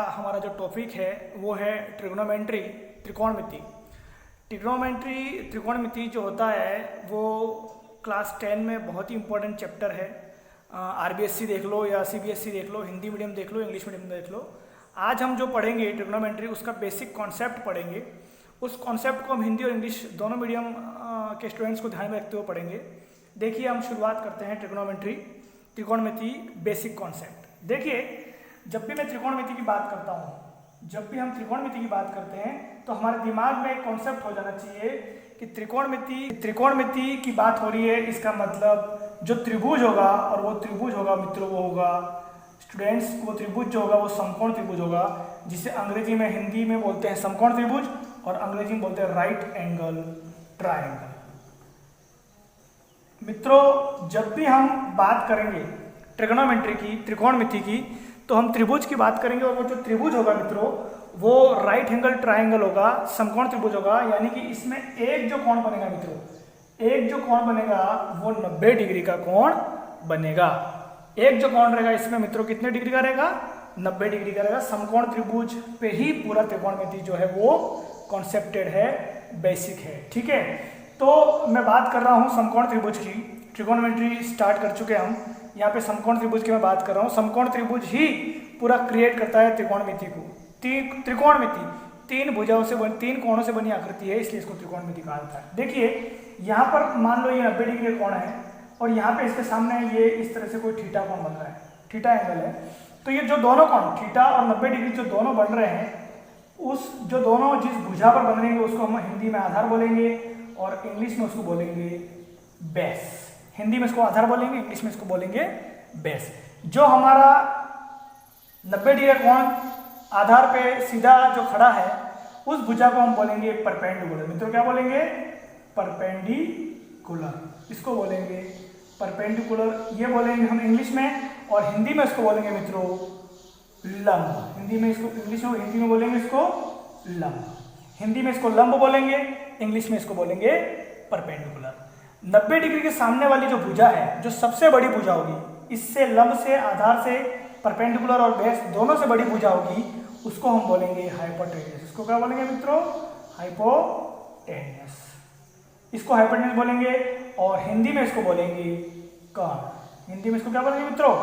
हमारा जो टॉपिक है वो है ट्रिग्नोमेट्री, त्रिकोणमिति। त्रिकोणमिति जो होता है वो क्लास 10 में बहुत ही इंपॉर्टेंट चैप्टर है। आरबीएससी देख लो या सीबीएसई देख लो, हिंदी मीडियम देख लो, इंग्लिश मीडियम देख लो। आज हम जो पढ़ेंगे ट्रिग्नोमेट्री, उसका बेसिक कॉन्सेप्ट पढ़ेंगे। उस कॉन्सेप्ट को हम हिंदी और इंग्लिश दोनों मीडियम के स्टूडेंट्स को ध्यान में रखते हुए पढ़ेंगे। देखिए, हम शुरुआत करते हैं त्रिकोणमिति बेसिक कॉन्सेप्ट। देखिए, जब भी मैं त्रिकोणमिति की बात करता हूँ, जब भी हम त्रिकोणमिति की बात करते हैं तो हमारे दिमाग में एक कॉन्सेप्ट हो जाना चाहिए कि त्रिकोणमिति की बात हो रही है। इसका मतलब जो त्रिभुज होगा, और वो त्रिभुज होगा मित्रों, वो होगा स्टूडेंट्स, वो त्रिभुज जो होगा वो समकोण त्रिभुज होगा, जिसे अंग्रेजी में, हिंदी में बोलते हैं समकोण त्रिभुज और अंग्रेजी में बोलते हैं राइट एंगल ट्रायंगल। मित्रों, जब भी हम बात करेंगे ट्रिग्नोमेट्री की, त्रिकोणमिति की, तो हम त्रिभुज की बात करेंगे, और वो जो त्रिभुज होगा मित्रों वो राइट एंगल ट्रायंगल होगा, समकोण त्रिभुज होगा। यानी कि इसमें एक जो कोण बनेगा मित्रों, एक जो कोण बनेगा वो 90 डिग्री का कोण बनेगा। एक जो कोण रहेगा इसमें मित्रों कितने डिग्री का रहेगा? 90 डिग्री का रहेगा। समकोण त्रिभुज पे ही पूरा त्रिकोणमिति जो है वो कॉन्सेप्टेड है, बेसिक है। ठीक है, तो मैं बात कर रहा हूँ समकोण त्रिभुज की। ट्रिकोणमिति स्टार्ट कर चुके हम, यहाँ पे समकोण त्रिभुज की मैं बात कर रहा हूँ। समकोण त्रिभुज ही पूरा क्रिएट करता है त्रिकोणमिति को। त्रिकोणमिति तीन भुजाओं से तीन कोणों से बनी आकृति है, इसलिए इसको त्रिकोणमिति कहा जाता है। देखिए, यहाँ पर मान लो ये 90 डिग्री का कोण है, और यहाँ पे इसके सामने ये इस तरह से कोई थीटा कोण बन रहा है, थीटा एंगल है। तो ये जो दोनों कोण थीटा और 90 डिग्री जो दोनों बन रहे हैं, उस जो दोनों जिस भुजा पर बन रहेंगे उसको हम हिंदी में आधार बोलेंगे और इंग्लिश में उसको बोलेंगे बेस। हिंदी में इसको आधार बोलेंगे, इंग्लिश में इसको बोलेंगे बेस। जो हमारा 90 डिग्री कोण आधार पे सीधा जो खड़ा है, उस भुजा को हम बोलेंगे परपेंडिकुलर। मित्रों क्या बोलेंगे? परपेंडिकुलर। इसको बोलेंगे परपेंडिकुलर, ये बोलेंगे हम इंग्लिश में, और हिंदी में इसको बोलेंगे मित्रों लंब। हिंदी में इसको हिंदी में बोलेंगे इसको लंब। हिंदी में इसको लंब बोलेंगे, इंग्लिश में इसको बोलेंगे परपेंडिकुलर। 90 डिग्री के सामने वाली जो भुजा है, जो सबसे बड़ी भुजा होगी, इससे लंब से, आधार से, परपेंडिकुलर और बेस दोनों से बड़ी भुजा होगी, उसको हम बोलेंगे हाइपोटेन्यूस। इसको क्या बोलेंगे मित्रों? हाइपोटेन्यूस। इसको हाइपोटेन्यूस बोलेंगे, और हिंदी में इसको बोलेंगे कर्ण। हिंदी में इसको क्या बोलेंगे मित्रों?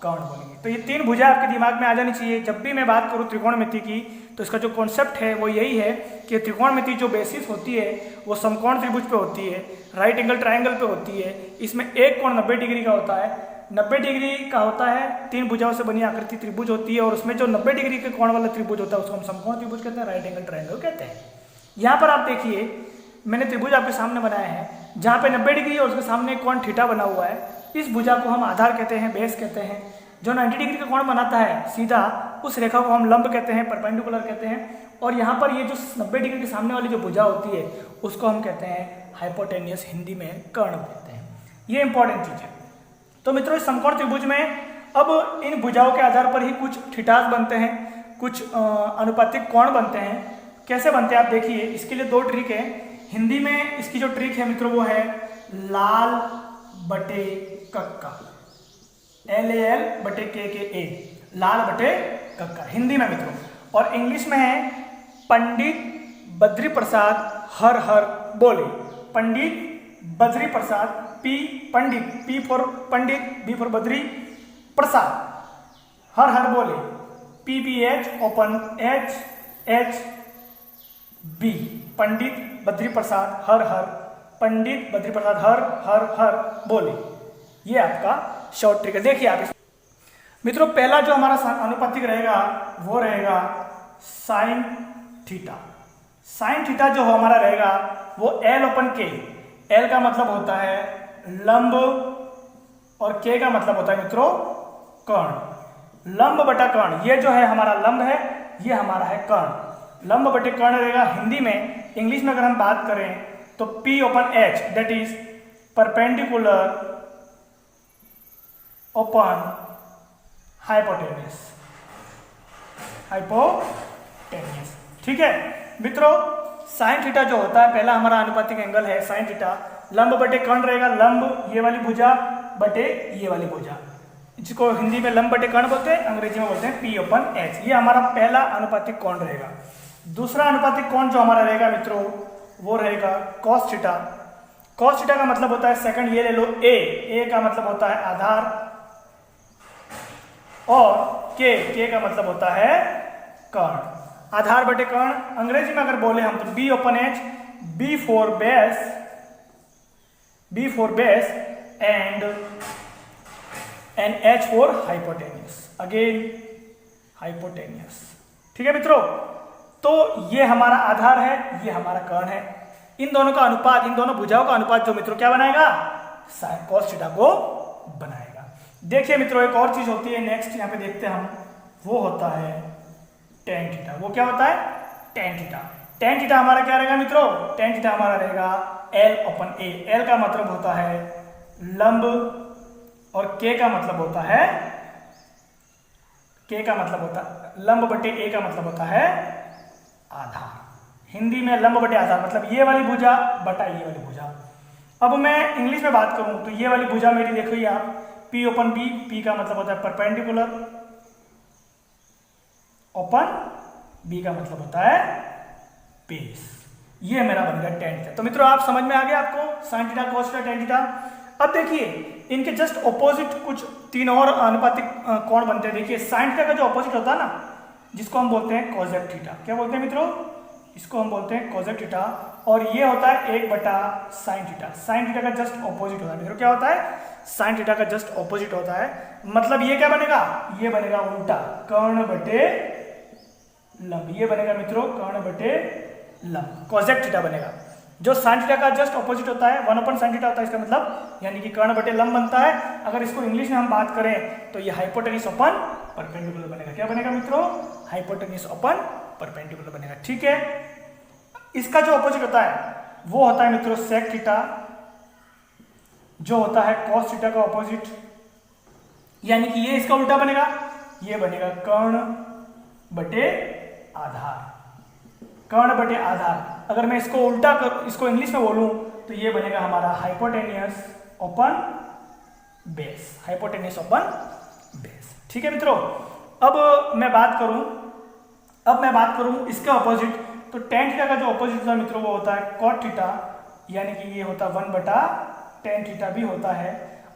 कर्ण बोलेंगे। तो ये तीन भुजा आपके दिमाग में आ जानी चाहिए। जब भी मैं बात करूँ त्रिकोणमिति की, तो इसका जो कॉन्सेप्ट है वो यही है कि त्रिकोणमिति जो बेसिस होती है वो समकोण त्रिभुज पे होती है, राइट एंगल ट्रायंगल पे होती है। इसमें एक कोण 90 डिग्री का होता है, 90 डिग्री का होता है, तीन भुजाओं से बनी आकृति त्रिभुज होती है, और उसमें जो 90 डिग्री के कोण वाला त्रिभुज होता है उसको हम समकोण त्रिभुज कहते हैं, राइट एंगल ट्रायंगल कहते हैं। यहाँ पर आप देखिए, मैंने त्रिभुज आपके सामने बनाया है, जहाँ पे 90 डिग्री और उसके सामने एक कोण थीटा बना हुआ है। इस भुजा को हम आधार कहते हैं, बेस कहते हैं। जो 90 डिग्री का कोण बनाता है सीधा, उस रेखा को हम लंब कहते हैं, परपेंडिकुलर कहते हैं। और यहाँ पर ये जो 90 डिग्री के सामने वाली जो भुजा होती है उसको हम कहते हैं हाइपोटेन्यूस, हिंदी में कर्ण कहते हैं। ये इंपॉर्टेंट चीज है। तो मित्रों, इस समकोण त्रिभुज में अब इन भुजाओं के आधार पर ही कुछ थीटास बनते हैं, कुछ अनुपातिक कोण बनते हैं। कैसे बनते हैं आप देखिए, इसके लिए दो ट्रिक है। हिंदी में इसकी जो ट्रिक है मित्रों वो है लाल बटे कक्का, LAL बटे KKA, लाल बटे कक्का हिंदी में मित्रों। और इंग्लिश में है पंडित बद्री प्रसाद हर हर बोले। Pandit Badri Prasad, Pandit, P for Pandit, B for Badri, Prasad हर हर बोले, PBH open HHB, Pandit Badri Prasad हर हर, पंडित बद्री प्रसाद हर हर हर बोले। ये आपका शॉर्ट ट्रिक है। देखिए आप मित्रों, पहला जो हमारा अनुपातिक रहेगा वो रहेगा साइन थीटा। साइन थीटा जो हमारा रहेगा वो L ओपन K। L का मतलब होता है लंब, और K का मतलब होता है मित्रों कर्ण। लंब बटा कर्ण, ये जो है हमारा लंब है, ये हमारा है कर्ण। लंब बटे कर्ण रहेगा हिंदी में। इंग्लिश में अगर हम बात करें तो P open H, that is perpendicular open hypotenuse. Hypotenuse, ठीक है मित्रों। साइन थीटा जो होता है, पहला हमारा अनुपातिक एंगल है साइन थीटा। लंब बटे कर्ण रहेगा, लंब ये वाली भुजा बटे ये वाली भुजा। जिसको हिंदी में लंब बटे कर्ण बोलते हैं, अंग्रेजी में बोलते हैं P/H। ये हमारा पहला अनुपातिक कोण रहेगा। दूसरा अनुपातिक कोण जो हमारा रहेगा मित्रों वो रहेगा cos थीटा। cos थीटा का मतलब होता है, सेकंड ये ले लो a का मतलब होता है आधार, और k का मतलब होता है कर्ण। आधार बटे कर्ण, अंग्रेजी में अगर बोले हम तो B/H, B for base and H for hypotenuse, again hypotenuse. ठीक है मित्रों, तो ये हमारा आधार है, ये हमारा कर्ण है। इन दोनों का अनुपात, इन दोनों भुजाओं का अनुपात जो मित्रों क्या बनाएगा, cos थीटा को बनाएगा। देखिए मित्रों एक और चीज होती है, नेक्स्ट यहाँ पे देखते हैं हम, वो होता है tan थीटा। वो क्या होता है, tan थीटा। tan थीटा हमारा क्या रहेगा मित्रों, tan थीटा हमारा रहेगा L/A। L का मतलब होता है लंब, और K का मतलब होता है, लंब बटे A का मतलब होता है आधार। हिंदी में लंब बटे आधार मतलब ये वाली भुजा बटा ये वाली भुजा। अब मैं इंग्लिश में बात करूं तो ये वाली भुजा मेरी देखो ये आप P/B, P का मतलब होता है परपेंडिकुलर, ओपन B का मतलब होता है बेस। ये मेरा बन गया tan थीटा। तो मित्रों आप समझ में आ गया आपको sin theta, cos theta, tan theta. अब देखिए इनके जस्ट ऑपोजिट कुछ तीन और अनुपातिक कोण बनते हैं। देखिए sin थीटा का जो ऑपोजिट होता है ना, जिसको हम बोलते हैं cosec थीटा। क्या बोलते हैं मित्रों, इसको हम बोलते हैं cosec थीटा, और ये होता है 1/sin थीटा। sin थीटा का जस्ट ऑपोजिट होता है मित्रों। क्या होता है, sin थीटा का जस्ट ऑपोजिट होता है। मतलब ये क्या बनेगा, ये बनेगा उल्टा, कर्ण बटे लंब। ये बनेगा मित्रों कर्ण बटे लंब, cosec थीटा बनेगा। जो sin थीटा का जस्ट ऑपोजिट होता है 1/sin थीटा होता है, इसका मतलब यानी कि कर्ण बटे लंब बनता है। अगर इसको इंग्लिश में हम बात करें तो ये हाइपोटेन्यूस अपन परपेंडिकुलर बनेगा। क्या बनेगा मित्रों, हाइपोटेन्यूस अपन परपेंडिकुलर बनेगा। ठीक है, इसका जो ऑपोजिट होता है वो होता है मित्रों sec थीटा, जो होता है cos थीटा का ऑपोजिट, यानी कि ये इसका उल्टा बनेगा, ये बनेगा कर्ण बटे आधार। कर्ण बटे आधार, अगर मैं इसको उल्टा कर, इसको इंग्लिश में बोलूं तो ये बनेगा हमारा hypotenuse open base, hypotenuse open base. ठीक है मित्रों, अब मैं बात करूं इसके ऑपोजिट, तो tan थीटा का जो ऑपोजिट होता है मित्रों वो होता है cot थीटा, यानी कि ये होता है 1/tan थीटा भी होता है,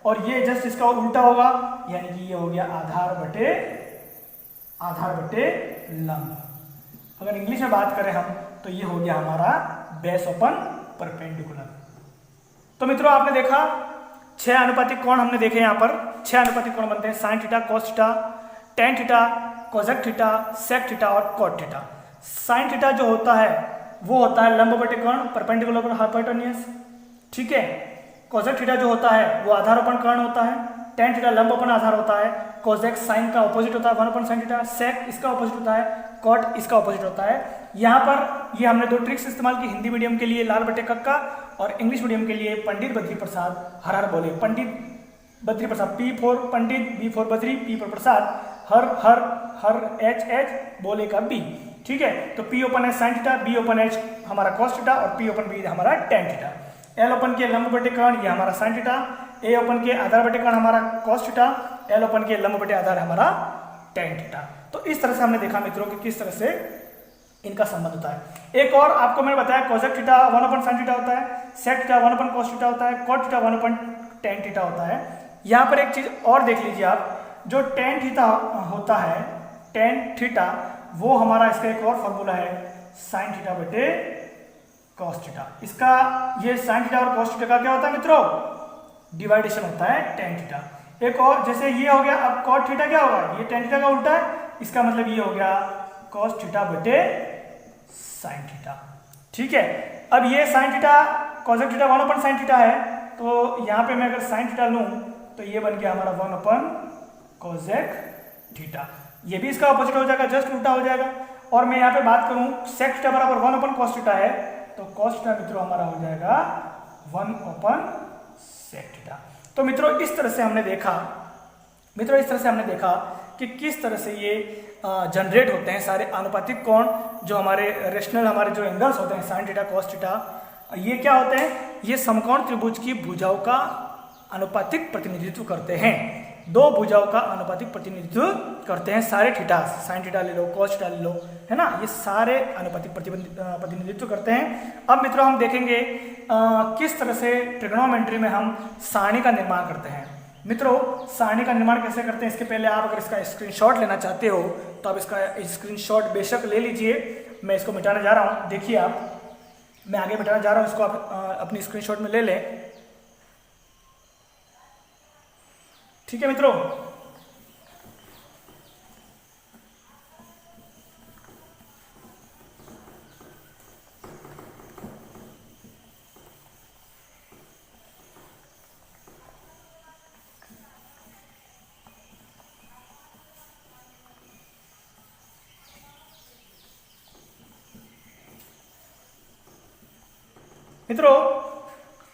और ये जस्ट इसका उल्टा होगा, यानी कि ये हो गया आधार बटे लंब। अगर इंग्लिश में बात करें हम तो ये हो गया हमारा बेस ओपन परपेंडिकुलर। तो मित्रों आपने देखा 6 अनुपातिक कोण हमने देखे यहाँ पर। 6 अनुपातिक कोण बनते हैं sin theta, cos theta, tan theta, cosec theta, sec theta और cot थीटा। sin थीटा जो होता है वो होता है लंब बटे कर्ण, परपेंडिकुलर पर हाइपोटेन्यूस। ठीक है, cosec थीटा जो होता है वो आधारोपण कर्ण होता है, tan थीटा लंबोपण आधार होता है, cosec sin का ऑपोजिट होता है 1/sin थीटा, sec इसका ऑपोजिट होता है, cot इसका ऑपोजिट होता है। यहाँ पर ये हमने 2 ट्रिक्स इस्तेमाल की, हिंदी मीडियम के लिए लाल बटे कक्का और इंग्लिश मीडियम के लिए पंडित बद्री प्रसाद हर हर बोले। पंडित बद्री प्रसाद P for Pandit, B for Badri, P for प्रसाद, हर हर हर H बोले का B। ठीक है, तो P/H sin थीटा, B/H हमारा cos थीटा और P/B हमारा tan थीटा। L के लंब बटे कर्ण ये हमारा sin थीटा, A के आधार बटे कर्ण हमारा cos थीटा, L के लंब बटे आधार हमारा tan थीटा। तो इस तरह से हमने देखा मित्रों कि किस तरह से इनका संबंध होता है। एक और आपको मैंने बताया cosec थीटा 1/sin थीटा होता है, sec थीटा 1/cos थीटा होता है, cot थीटा 1/tan थीटा होता है। यहाँ पर एक चीज और देख लीजिए आप, जो tan थीटा होता है, tan थीटा वो हमारा इसका एक और फॉर्मूला है sin थीटा बटे cos थीटा। इसका ये sin थीटा और cos थीटा का क्या होता है मित्रों, डिवाइडेशन होता है tan थीटा। एक और जैसे ये हो गया, अब cot थीटा क्या होगा, ये tan थीटा का उल्टा है, इसका मतलब ये हो गया cos थीटा बटे sin थीटा। ठीक है, अब ये sin theta cosec theta 1/sin theta है, तो यहाँ पे मैं अगर sin थीटा लूँ तो ये बन गया हमारा 1/cosec थीटा। ये भी इसका ऑपोजिट हो जाएगा, जस्ट उल्टा हो जाएगा। और मैं यहाँ पे बात करूँ sec थीटा बराबर 1/cos थीटा है, तो cos थीटा मित्रों हमारा हो जाएगा 1/sec थीटा। तो मित्रों इस तरह से हमने देखा कि किस तरह से ये जनरेट होते हैं सारे अनुपातिक कोण, जो हमारे रेशनल हमारे जो एंगल्स होते हैं sin थीटा cos थीटा, ये क्या होते हैं, ये समकोण त्रिभुज की भुजाओं का अनुपातिक प्रतिनिधित्व करते हैं। दो भुजाओं का अनुपातिक प्रतिनिधित्व करते हैं सारे थीटा, साइन थीटा ले लो, कॉस थीटा ले लो, है ना, ये सारे अनुपातिक प्रतिनिधित्व करते हैं। अब मित्रों हम देखेंगे किस तरह से ट्रिग्नोमेट्री में हम सारणी का निर्माण करते हैं। मित्रों सारणी का निर्माण कैसे करते हैं, इसके पहले आप अगर इसका स्क्रीनशॉट लेना चाहते हो तो आप इसका स्क्रीनशॉट बेशक ले लीजिए। मैं इसको मिटाने जा रहा हूँ, देखिए आप, मैं आगे मिटाने जा रहा हूँ, इसको आप अपनी स्क्रीनशॉट में ले लें। ठीक है मित्रों,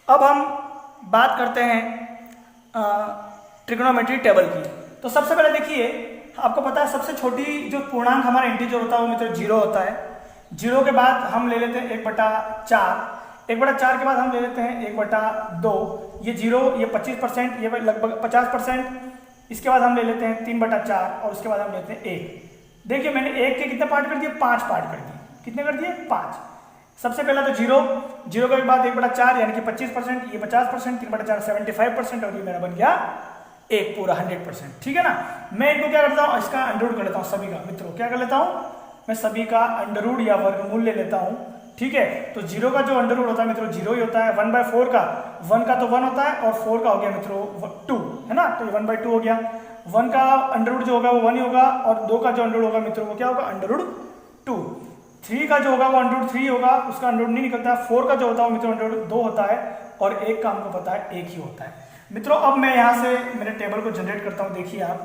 अब हम बात करते हैं ट्रिग्नोमेट्री टेबल की। तो सबसे पहले देखिए, आपको पता है सबसे छोटी जो पूर्णांक हमारा इंटीजर होता है वो मित्रों 0 होता है। 0 के बाद हम ले लेते हैं 1/4, 1/4 के बाद हम ले लेते हैं 1/2, ये 0, ये 25%, ये लगभग 50%। इसके बाद हम ले लेते हैं 3/4 और उसके बाद हम लेते हैं 1। देखिए मैंने 1 के कितने पार्ट कर दिए, 5 पार्ट कर दिए। कितने कर दिए, 5। सबसे पहला तो 0 के बाद 1/4 यानी कि 25%, ये 50%, 3/4 75% और ये मेरा बन गया 1 पूरा 100%। ठीक है ना। मैं इनको क्या करता हूँ, इसका अंडररूट कर लेता हूँ सभी का। मित्रों क्या कर लेता हूँ, मैं सभी का अंडररूट या वर्गमूल ले लेता हूँ। ठीक है, तो 0 का जो अंडररूट होता है मित्रों 0 ही होता है। 1/4 का 1 का तो 1 होता है और 4 का हो गया मित्रों 2, है ना, तो ये 1/2 हो गया। 1 का अंडररूट जो होगा वो 1 ही होगा और 2 का जो अंडररूट होगा मित्रों वो क्या होगा, अंडररूट 2। 3 का जो होगा वो अंडररूट 3 होगा, उसका अंडररूट नहीं निकलता है। 4 का जो होता है वो मित्रों अंडररूट 2 होता है और 1 का हमको पता है 1 ही होता है। मित्रों अब मैं यहां से मेरे टेबल को जनरेट करता हूं। देखिए आप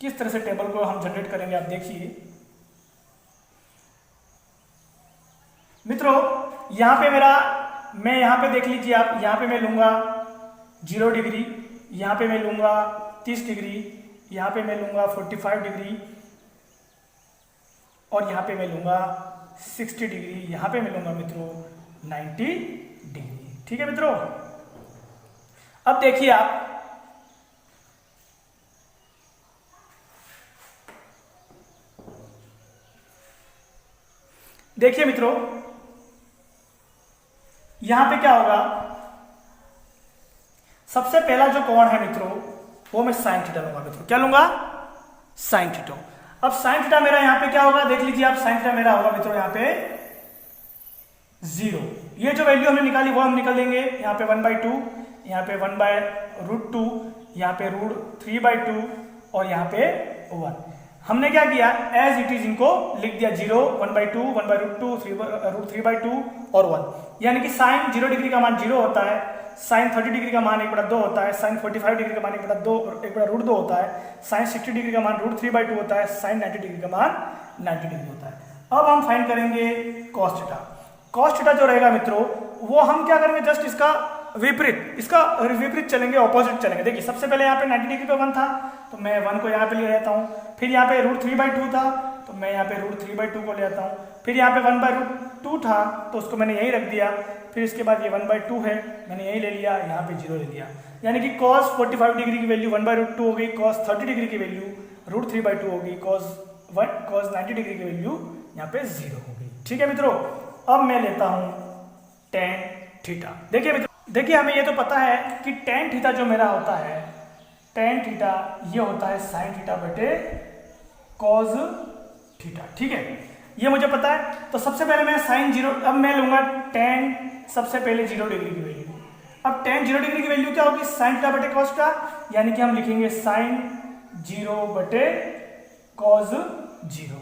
किस तरह से टेबल को हम जनरेट करेंगे, आप देखिए मित्रों। यहां पे मैं यहां पे देख लीजिए आप, यहां पे मैं लूंगा 0 डिग्री, यहां पे मैं लूंगा 30 डिग्री, यहां पे मैं लूंगा 45 डिग्री और यहां पे मैं लूंगा 60 डिग्री, यहां पे मैं लूंगा मित्रों 90 डिग्री। ठीक है मित्रों, अब देखिए आप, देखिए मित्रों यहां पे क्या होगा, सबसे पहला जो कोण है मित्रों वो मैं साइन थीटा लूंगा। मित्रों क्या लूंगा, साइन थीटा। अब साइन थीटा मेरा यहां पे क्या होगा, देख लीजिए आप, साइन थीटा मेरा होगा मित्रों यहां पे 0। ये जो वैल्यू हमने निकाली वो हम निकल देंगे यहां पे 1/2, यहाँ पे 1/√2, यहाँ पे √3/2 और यहाँ पे 1। हमने क्या किया, एज इट इज इनको लिख दिया, 0, 1/2, 1/√2, √3/2 और 1। यानी कि साइन 0 डिग्री का मान 0 होता है, साइन 30 डिग्री का मान 1/2 होता है, साइन 45 डिग्री का मान 1/2 होता है, साइन 60 डिग्री का मान √3/2 होता है, साइन 90 डिग्री का मान 90 डिग्री होता है। अब हम फाइंड करेंगे कॉस थीटा। कॉस थीटा जो रहेगा मित्रों वो हम क्या करेंगे, जस्ट इसका विपरीत चलेंगे, ऑपोजिट चलेंगे। देखिए सबसे पहले यहाँ पे 90 डिग्री पे 1 था तो मैं 1 को यहाँ पे ले लेता हूँ। फिर यहाँ पे √3/2 था तो मैं यहाँ पे √3/2 को ले आता हूँ। फिर यहाँ पे 1/√2 था तो उसको मैंने यही रख दिया। फिर इसके बाद ये 1/2 है, मैंने यही ले लिया, यहाँ पे 0 ले लिया। यानी कि cos 45 डिग्री की वैल्यू 1/√2 हो गई, cos 30 डिग्री की वैल्यू √3/2 हो गई, cos 90 डिग्री की वैल्यू यहाँ पे 0 हो गई। ठीक है मित्रों, अब मैं लेता हूँ tan थीटा। देखिए मित्रों, देखिए हमें ये तो पता है कि tan थीटा जो मेरा होता है, tan थीटा ये होता है sin थीटा बटे cos थीटा। ठीक है, ये मुझे पता है। तो सबसे पहले मैं sin 0, अब मैं लूंगा tan सबसे पहले 0 डिग्री की वैल्यू। अब tan 0 डिग्री की वैल्यू क्या होगी, sin थीटा बटे cos थीटा, यानी कि हम लिखेंगे sin 0 बटे cos 0,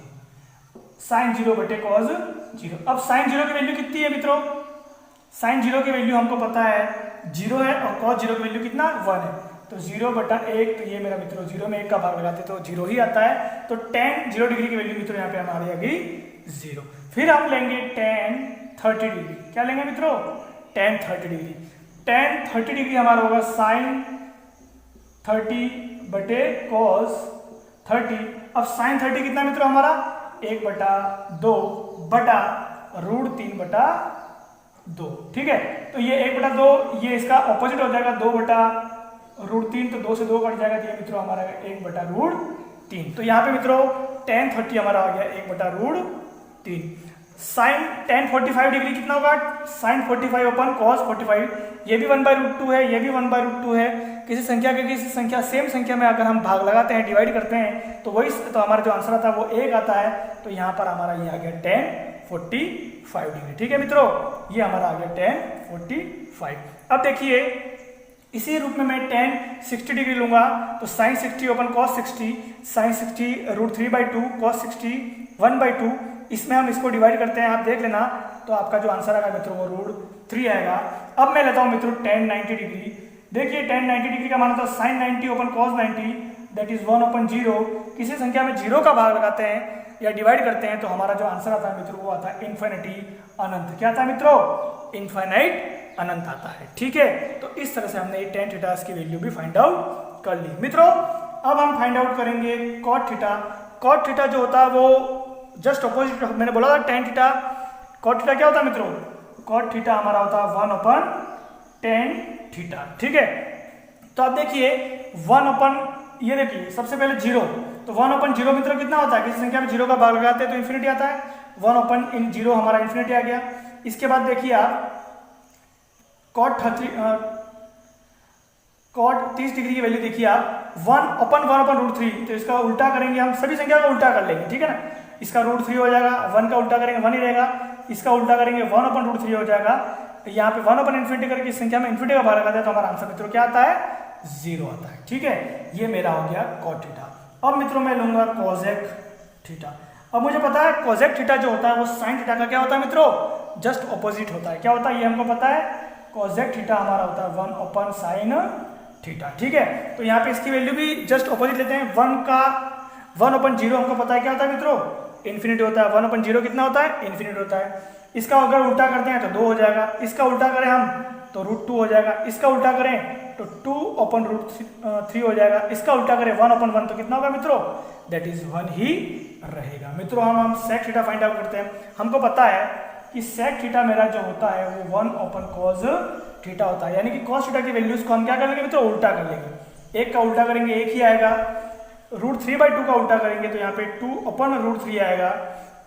sin 0 बटे cos 0। अब sin 0 की वैल्यू कितनी है मित्रों, sin 0 की वैल्यू हमको पता है 0 है और cos 0 की वैल्यू कितना 1 है, तो 0/1, तो ये मेरा मित्रों 0 में 1 का भाग लगाते तो 0 ही आता है। तो tan 0 डिग्री की वैल्यू मित्रों यहाँ पे हमारी आ गई 0। फिर हम लेंगे tan 30 डिग्री। क्या लेंगे मित्रों, tan 30 डिग्री। tan 30 डिग्री हमारा होगा sin 30 बटे cos 30। अब sin 30 कितना मित्रों हमारा 1/2 बटा √3/2। ठीक है, तो ये 1/2, ये इसका ऑपोजिट हो जाएगा 2/√3 √3, तो 2 से 2 कट जाएगा, तो ये मित्रों हमारा 1/√3। तो यहाँ पे मित्रों tan 30 हमारा आ गया 1/√3। साइन tan 45 डिग्री कितना होगा, साइन 45 अपन cos 45, ये भी 1/√2 है, ये भी 1/√2 है। किसी संख्या के किसी संख्या सेम संख्या में अगर हम भाग लगाते हैं, डिवाइड करते हैं, तो वही तो हमारा जो आंसर आता है वो 1 आता है। तो यहाँ पर हमारा ये आ गया tan 45 डिग्री। ठीक है मित्रों, ये हमारा आ गया tan 45। अब देखिए इसी रूप में मैं tan 60 डिग्री लूंगा, तो sin 60 अपन cos 60, sin 60 √3/2, cos 60 1/2। इसमें हम इसको डिवाइड करते हैं, आप देख लेना, तो आपका जो आंसर आएगा मित्रों वो √3 आएगा। अब मैं लेता हूँ मित्रों tan 90 डिग्री। देखिए tan 90 डिग्री का मान होता है sin 90 upon cos 90, that is 1/0। किसी संख्या में 0 का भाग लगाते हैं या डिवाइड करते हैं, तो हमारा जो आंसर आता है मित्रों वो आता है इन्फिनिटी, अनंत। क्या आता है मित्रों, इनफाइनाइट, अनंत आता है। ठीक है, तो इस तरह से हमने ये tan थीटा की वैल्यू भी फाइंड आउट कर ली। मित्रों अब हम फाइंड आउट करेंगे cot थीटा। cot थीटा जो होता है वो जस्ट अपोजिट, मैंने बोला था tan थीटा, cot थीटा क्या होता है मित्रों, cot थीटा हमारा होता है 1/tan थीटा। ठीक है, तो आप देखिए 1 ये देखिए सबसे पहले 0, तो 1/0 मित्रों कितना होता है, किसी संख्या में 0 का भाग लगाते हैं तो इन्फिनिटी आता है, 1/0 हमारा इन्फिनिटी आ गया। इसके बाद देखिए आप cot 30 डिग्री की वैल्यू देखिए आप 1/1/√3, तो इसका उल्टा करेंगे हम, सभी संख्या का उल्टा कर लेंगे। ठीक है ना, इसका √3 हो जाएगा, 1 का उल्टा करेंगे 1 ही रहेगा, इसका उल्टा करेंगे 1/√3 हो जाएगा। यहाँ पे 1/∞ करके इस संख्या में इन्फिनिटी का भाग लगाते हैं, तो हमारा आंसर मित्रों क्या आता है, 0 आता है। ठीक है, ये मेरा हो गया cot थीटा। अब मित्रों मैं लूंगा cosec थीटा। अब मुझे पता है cosec थीटा जो होता है वो sin थीटा का क्या होता है मित्रों, जस्ट ऑपोजिट होता है। क्या होता है ये हमको पता है, cosec थीटा हमारा होता है 1/sin थीटा। ठीक है, तो यहाँ पे इसकी वैल्यू भी जस्ट ऑपोजिट लेते हैं। 1/0 हमको पता है क्या होता है मित्रों, इन्फिनिटी होता है। 1/0 कितना होता है, इन्फिनिटी होता है। इसका अगर उल्टा करते हैं तो 2 हो जाएगा, इसका उल्टा करें हम तो √2 हो जाएगा, इसका उल्टा करें तो 2/√3 हो जाएगा, इसका उल्टा करें 1/1 तो कितना होगा मित्रों, दैट इज 1 ही रहेगा। मित्रों हम sec थीटा फाइंड आउट करते हैं। हमको पता है कि sec थीटा मेरा जो होता है वो 1/cos थीटा होता है, यानी कि cos थीटा की वैल्यूज को हम क्या कर लेंगे मित्रों, उल्टा कर लेंगे। एक का उल्टा करेंगे 1 ही आएगा, √3/2 का उल्टा करेंगे तो यहाँ पे 2/√3 आएगा।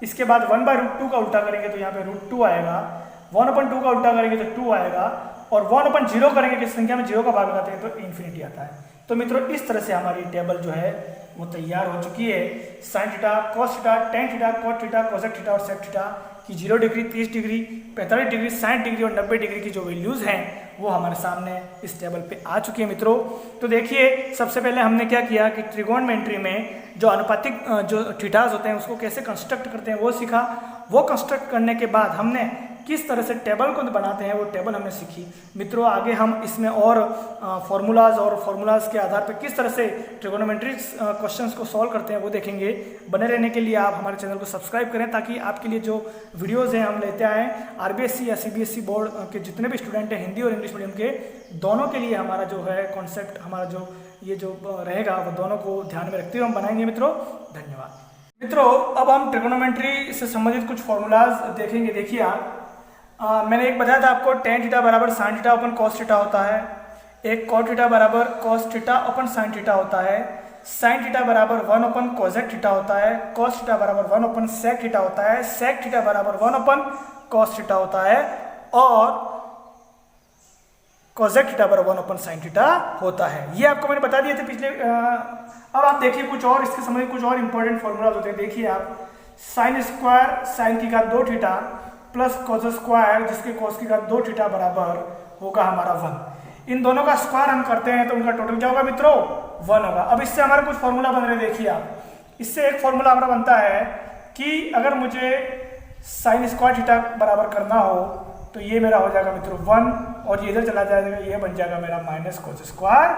इसके बाद 1/√2 का उल्टा करेंगे तो यहाँ पे √2 आएगा, 1/2 का उल्टा करेंगे तो 2 आएगा, और 1/0 करेंगे किस संख्या में 0 का भाग लगाते हैं तो इन्फिनिटी आता है। तो मित्रों इस तरह से हमारी टेबल जो है वो तैयार हो चुकी है। sin theta, cos theta, tan theta, cot theta, cosec theta और sec थीटा की 0 डिग्री, 30 डिग्री, 45 डिग्री, 60 डिग्री और 90 डिग्री की जो वैल्यूज हैं वो हमारे सामने इस टेबल पे आ चुकी है मित्रों। तो देखिए सबसे पहले हमने क्या किया कि ट्रिगोनोमेट्री में जो अनुपातिक जो थीटाज होते हैं उसको कैसे कंस्ट्रक्ट करते हैं वो सीखा। वो कंस्ट्रक्ट करने के बाद हमने किस तरह से टेबल को बनाते हैं वो टेबल हमने सीखी। मित्रों आगे हम इसमें और फॉर्मूलाज के आधार पर किस तरह से ट्रिगोनोमेट्री क्वेश्चंस को सॉल्व करते हैं वो देखेंगे। बने रहने के लिए आप हमारे चैनल को सब्सक्राइब करें ताकि आपके लिए जो वीडियोस हैं हम लेते आएँ आरबीएससी या सीबीएसई बोर्ड के जितने भी स्टूडेंट हैं हिंदी और इंग्लिश मीडियम के, दोनों के लिए हमारा जो है कॉन्सेप्ट, हमारा जो ये जो रहेगा वो दोनों को ध्यान में रखते हुए हम बनाएंगे मित्रों। धन्यवाद। मित्रों अब हम ट्रिगोनोमेट्री से संबंधित कुछ फॉर्मूलाज देखेंगे। देखिए आप मैंने एक बताया था आपको tan थीटा बराबर sin थीटा अपन cos थीटा होता है, एक cot थीटा बराबर cos थीटा अपन sin थीटा होता है, sin थीटा बराबर 1/cosec थीटा होता है, cos थीटा बराबर 1/sec थीटा होता है, sec थीटा बराबर 1/cos थीटा होता है, और cosec थीटा बराबर 1/sin थीटा होता है। ये आपको मैंने बता दिए थे पिछले। अब आप देखिए कुछ और इसके संबंधित कुछ और इंपॉर्टेंट फॉर्मूलाज होते हैं। देखिए आप sin स्क्वायर sin की घात 2 थीटा प्लस cos स्क्वायर जिसके cos की घात 2 थीटा बराबर होगा हमारा 1। इन दोनों का स्क्वायर हम करते हैं तो उनका टोटल क्या होगा मित्रों, 1 होगा। अब इससे हमारे कुछ फॉर्मूला बन रहे, देखिए आप, इससे एक फॉर्मूला हमारा बनता है कि अगर मुझे sin स्क्वायर थीटा बराबर करना हो तो ये मेरा हो जाएगा मित्रों 1, और ये इधर चला जाएगा, ये बन जाएगा मेरा माइनस cos स्क्वायर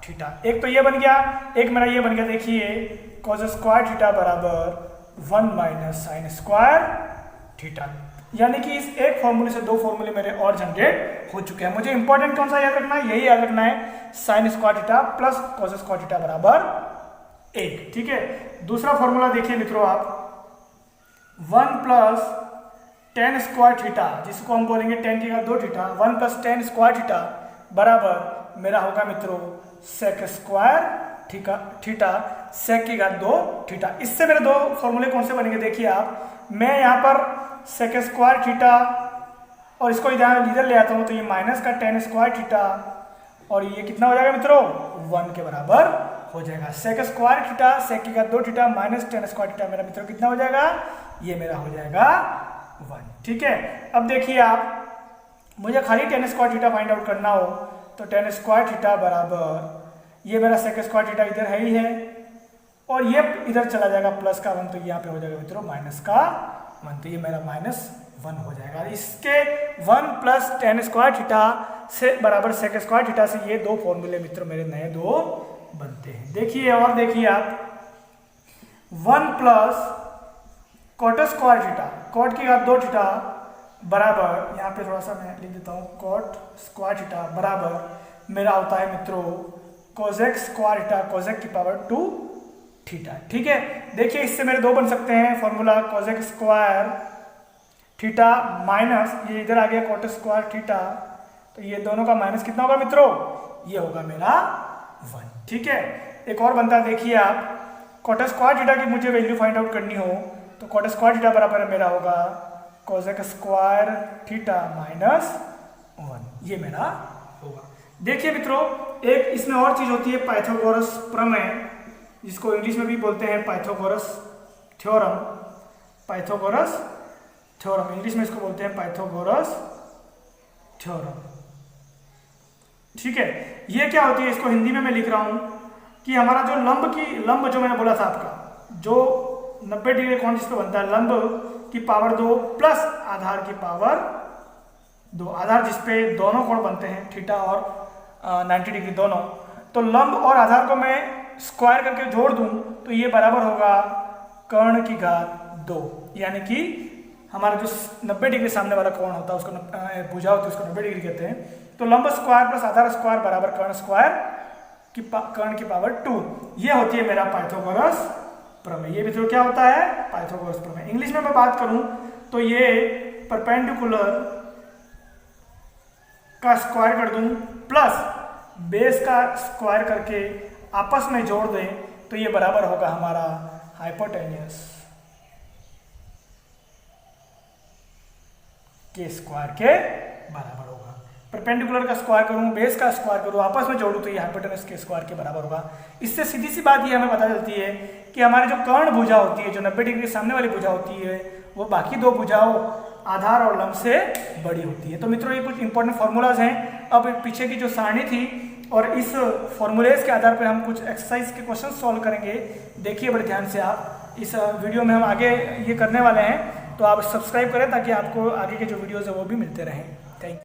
थीटा। एक तो ये बन गया, एक मेरा ये बन गया, देखिए cos स्क्वायर थीटा बराबर 1 माइनस sin स्क्वायर थीटा। यानी कि इस एक फॉर्मूले से 2 फॉर्मूले मेरे और जनरेट हो चुके हैं। मुझे इंपॉर्टेंट कौन सा याद रखना है, यही याद रखना है sin square theta plus cos square theta बराबर 1। ठीक है, दूसरा फॉर्मूला देखिए मित्रों आप, 1 प्लस tan स्क्वायर थीटा जिसको हम बोलेंगे tan की घात 2 theta, 1 plus tan square theta बराबर मेरा होगा मित्रों सेक स्क्वायर थीटा सेक की घात 2 थीटा। इससे मेरे दो फॉर्मूले कौन से बनेंगे देखिए आप, मैं यहाँ पर सेक स्क्वायर थीटा और इसको इधर ले आता हूँ तो ये माइनस का टेन स्क्वायर थीटा और ये कितना हो जाएगा मित्रों 1 के बराबर हो जाएगा। सेक स्क्वायर थीटा सेक की घात 2 theta minus ten square theta मेरा मित्रों कितना हो जाएगा, ये मेरा हो जाएगा 1। ठीक है, अब देखिए आप, मुझे खाली ten square theta find out करना हो तो टेन स्क्वायर थीटा बराबर ये मेरा सेक स्क्वायर थीटा इधर है ही है और ये इधर चला जाएगा प्लस का 1 तो यहाँ पे हो जाएगा मित्रों माइनस का 1 तो ये मेरा -1 हो जाएगा। इसके 1 प्लस टेन स्क्वायर थीटा से बराबर सेक स्क्वायर थीटा से ये दो फॉर्मूले मित्रों मेरे नए दो बनते हैं। देखिए और देखिए आप, 1 plus cot square theta cot की घात 2 थीटा बराबर, यहाँ पे थोड़ा सा मैं लिख देता हूँ, कॉट स्क्वायर थीटा बराबर मेरा होता है मित्रों कोजेक स्क्वायर थीटा कोजेक की पावर 2 थीटा। ठीक है, देखिए इससे मेरे दो बन सकते हैं formula, Kozak square theta minus ये इधर आ गया कॉट स्क्वायर थीटा तो ये दोनों का माइनस कितना होगा मित्रों, ये होगा मेरा 1। ठीक है, एक और बनता है, देखिए आप, कॉट स्क्वायर थीटा की मुझे वैल्यू फाइंड आउट करनी हो तो कॉट स्क्वायर थीटा बराबर मेरा होगा कोजेक स्क्वायर थीटा -1, ये मेरा होगा। देखिए मित्रों, एक इसमें और चीज होती है पाइथागोरस प्रमेय, जिसको इंग्लिश में भी बोलते हैं Pythagoras theorem. Pythagoras theorem English में इसको बोलते हैं पाइथागोरस थ्योरम। ठीक है, ये क्या होती है, इसको हिंदी में मैं लिख रहा हूं कि हमारा जो लंब जो मैंने बोला था आपका, जो 90 डिग्री कोण जिस पे बनता है, लंब की पावर 2 प्लस आधार की पावर 2, आधार जिसपे दोनों कोण बनते हैं थीटा और 90 डिग्री दोनों, तो लंब और आधार को मैं स्क्वायर करके जोड़ दूं तो ये बराबर होगा कर्ण की घात 2, यानी कि हमारा जो 90 डिग्री सामने वाला कोण होता है उसको भुजा होती है उसको 90 डिग्री कहते हैं। तो लंब स्क्वायर प्लस आधार स्क्वायर बराबर कर्ण स्क्वायर कर्ण की पावर 2, ये होती है मेरा पाइथागोरस प्रमेय। ये मित्रों क्या होता है, पाइथागोरस प्रमेय। इंग्लिश में मैं बात करूं तो ये परपेंडिकुलर का स्क्वायर कर दूं प्लस बेस का स्क्वायर करके आपस में जोड़ दें तो ये बराबर होगा हमारा हाइपोटेन्यूस के स्क्वायर के बराबर होगा। परपेंडिकुलर का स्क्वायर करूं, बेस का स्क्वायर करूं, आपस में जोड़ूं तो ये हाइपोटेन्यूस के स्क्वायर के बराबर होगा। इससे सीधी सी बात ये हमें पता चलती है कि हमारी जो कर्ण भुजा होती है, जो 90 डिग्री सामने वाली भुजा होती है, वो बाकी दो भुजाओं आधार और लंब से बड़ी होती है। तो मित्रों ये कुछ इंपॉर्टेंट फॉर्मूलाज हैं। अब पीछे की जो सारणी थी और इस फॉर्मूलेज के आधार पर हम कुछ एक्सरसाइज के क्वेश्चन सॉल्व करेंगे। देखिए बड़े ध्यान से आप, इस वीडियो में हम आगे ये करने वाले हैं, तो आप सब्सक्राइब करें ताकि आपको आगे के जो वीडियोज़ है वो भी मिलते रहें। Thank you.